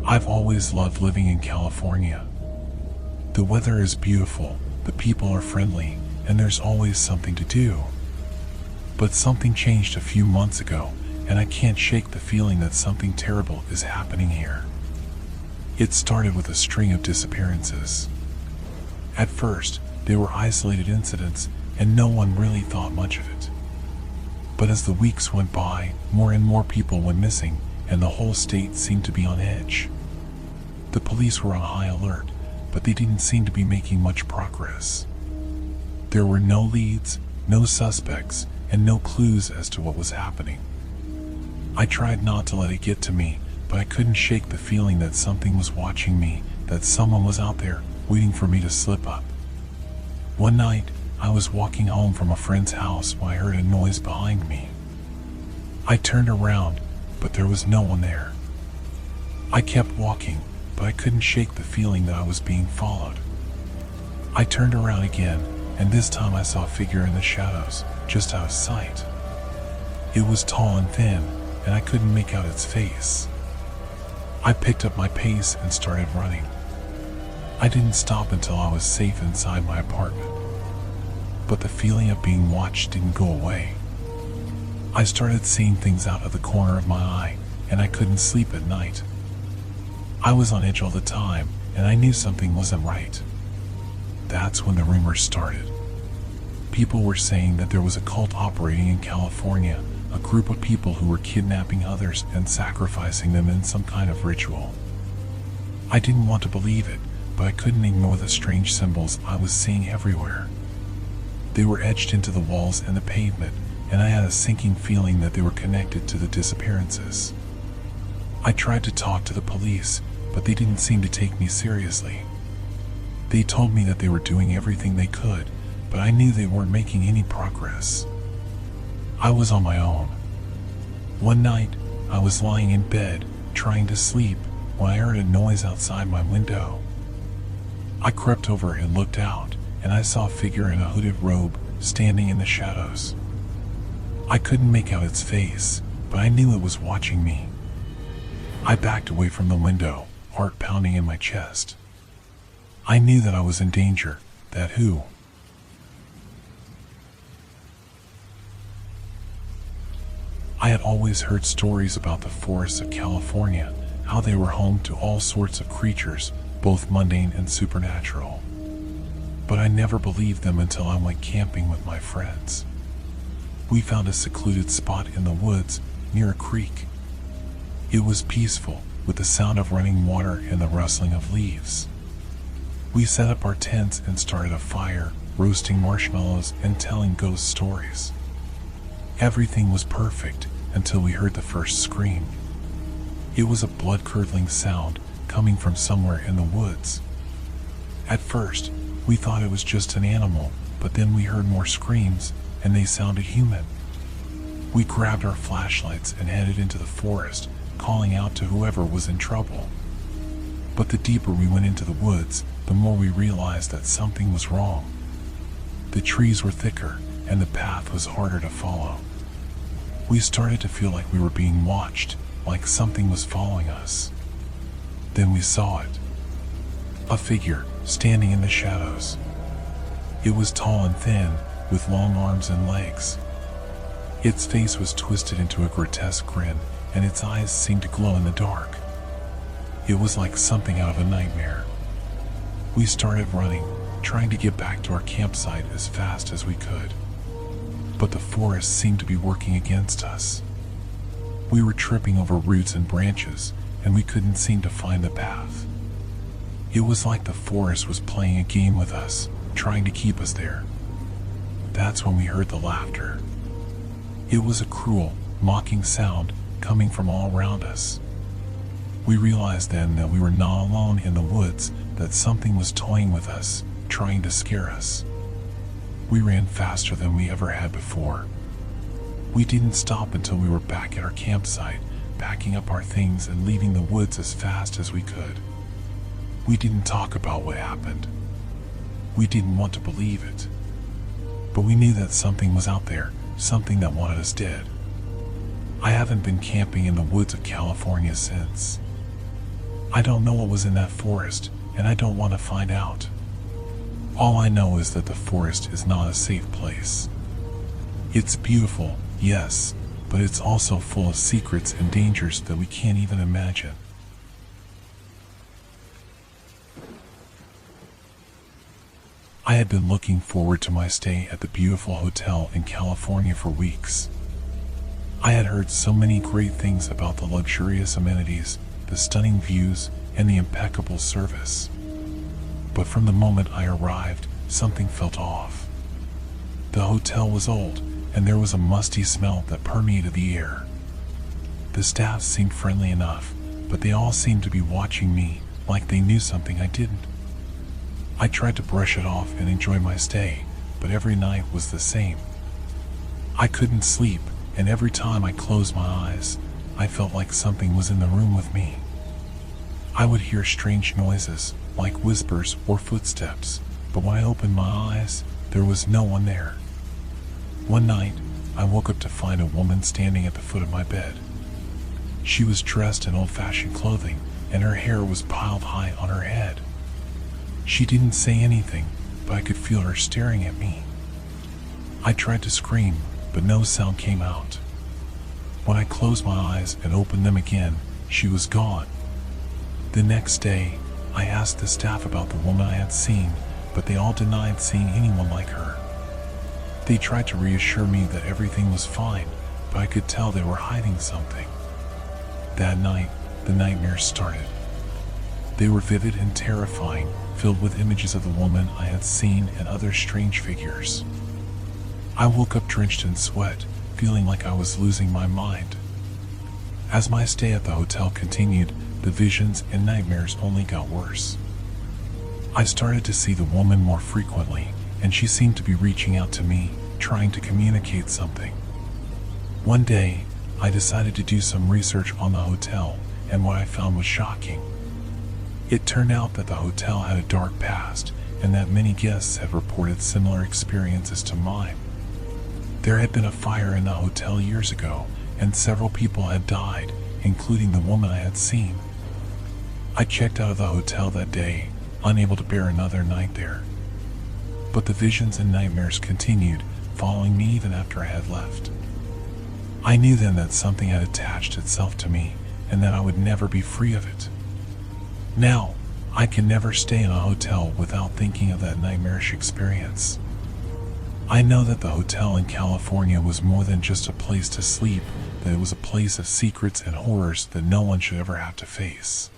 I've always loved living in California. The weather is beautiful, the people are friendly, and there's always something to do. But something changed a few months ago, and I can't shake the feeling that something terrible is happening here. It started with a string of disappearances. At first, they were isolated incidents, and no one really thought much of it. But as the weeks went by, more and more people went missing, and the whole state seemed to be on edge. The police were on high alert, but they didn't seem to be making much progress. There were no leads, no suspects, and no clues as to what was happening. I tried not to let it get to me, but I couldn't shake the feeling that something was watching me, that someone was out there, waiting for me to slip up. One night, I was walking home from a friend's house when I heard a noise behind me. I turned around, but there was no one there. I kept walking, but I couldn't shake the feeling that I was being followed. I turned around again, and this time I saw a figure in the shadows, just out of sight. It was tall and thin, and I couldn't make out its face. I picked up my pace and started running. I didn't stop until I was safe inside my apartment. But the feeling of being watched didn't go away. I started seeing things out of the corner of my eye, and I couldn't sleep at night. I was on edge all the time, and I knew something wasn't right. That's when the rumors started. People were saying that there was a cult operating in California, a group of people who were kidnapping others and sacrificing them in some kind of ritual. I didn't want to believe it, but I couldn't ignore the strange symbols I was seeing everywhere. They were etched into the walls and the pavement, and I had a sinking feeling that they were connected to the disappearances. I tried to talk to the police, but they didn't seem to take me seriously. They told me that they were doing everything they could, but I knew they weren't making any progress. I was on my own. One night, I was lying in bed, trying to sleep, when I heard a noise outside my window. I crept over and looked out, and I saw a figure in a hooded robe standing in the shadows. I couldn't make out its face, but I knew it was watching me. I backed away from the window, heart pounding in my chest. I knew that I was in danger, that who? I had always heard stories about the forests of California, how they were home to all sorts of creatures, both mundane and supernatural. But I never believed them until I went camping with my friends. We found a secluded spot in the woods, near a creek. It was peaceful, with the sound of running water and the rustling of leaves. We set up our tents and started a fire, roasting marshmallows and telling ghost stories. Everything was perfect until we heard the first scream. It was a blood-curdling sound coming from somewhere in the woods. At first, we thought it was just an animal, but then we heard more screams, and they sounded human. We grabbed our flashlights and headed into the forest, calling out to whoever was in trouble. But the deeper we went into the woods, the more we realized that something was wrong. The trees were thicker, and the path was harder to follow. We started to feel like we were being watched, like something was following us. Then we saw it. A figure, standing in the shadows. It was tall and thin, with long arms and legs. Its face was twisted into a grotesque grin, and its eyes seemed to glow in the dark. It was like something out of a nightmare. We started running, trying to get back to our campsite as fast as we could. But the forest seemed to be working against us. We were tripping over roots and branches, and we couldn't seem to find the path. It was like the forest was playing a game with us, trying to keep us there. That's when we heard the laughter. It was a cruel, mocking sound coming from all around us. We realized then that we were not alone in the woods, that something was toying with us, trying to scare us. We ran faster than we ever had before. We didn't stop until we were back at our campsite, packing up our things and leaving the woods as fast as we could. We didn't talk about what happened. We didn't want to believe it. But we knew that something was out there, something that wanted us dead. I haven't been camping in the woods of California since. I don't know what was in that forest, and I don't want to find out. All I know is that the forest is not a safe place. It's beautiful, yes, but it's also full of secrets and dangers that we can't even imagine. I had been looking forward to my stay at the beautiful hotel in California for weeks. I had heard so many great things about the luxurious amenities, the stunning views, and the impeccable service. But from the moment I arrived, something felt off. The hotel was old, and there was a musty smell that permeated the air. The staff seemed friendly enough, but they all seemed to be watching me like they knew something I didn't. I tried to brush it off and enjoy my stay, but every night was the same. I couldn't sleep, and every time I closed my eyes, I felt like something was in the room with me. I would hear strange noises, like whispers or footsteps, but when I opened my eyes, there was no one there. One night, I woke up to find a woman standing at the foot of my bed. She was dressed in old-fashioned clothing, and her hair was piled high on her head. She didn't say anything, but I could feel her staring at me. I tried to scream, but no sound came out. When I closed my eyes and opened them again, she was gone. The next day, I asked the staff about the woman I had seen, but they all denied seeing anyone like her. They tried to reassure me that everything was fine, but I could tell they were hiding something. That night, the nightmares started. They were vivid and terrifying, filled with images of the woman I had seen and other strange figures. I woke up drenched in sweat, feeling like I was losing my mind. As my stay at the hotel continued, the visions and nightmares only got worse. I started to see the woman more frequently, and she seemed to be reaching out to me, trying to communicate something. One day, I decided to do some research on the hotel, and what I found was shocking. It turned out that the hotel had a dark past, and that many guests had reported similar experiences to mine. There had been a fire in the hotel years ago, and several people had died, including the woman I had seen. I checked out of the hotel that day, unable to bear another night there. But the visions and nightmares continued, following me even after I had left. I knew then that something had attached itself to me, and that I would never be free of it. Now, I can never stay in a hotel without thinking of that nightmarish experience. I know that the hotel in California was more than just a place to sleep, that it was a place of secrets and horrors that no one should ever have to face.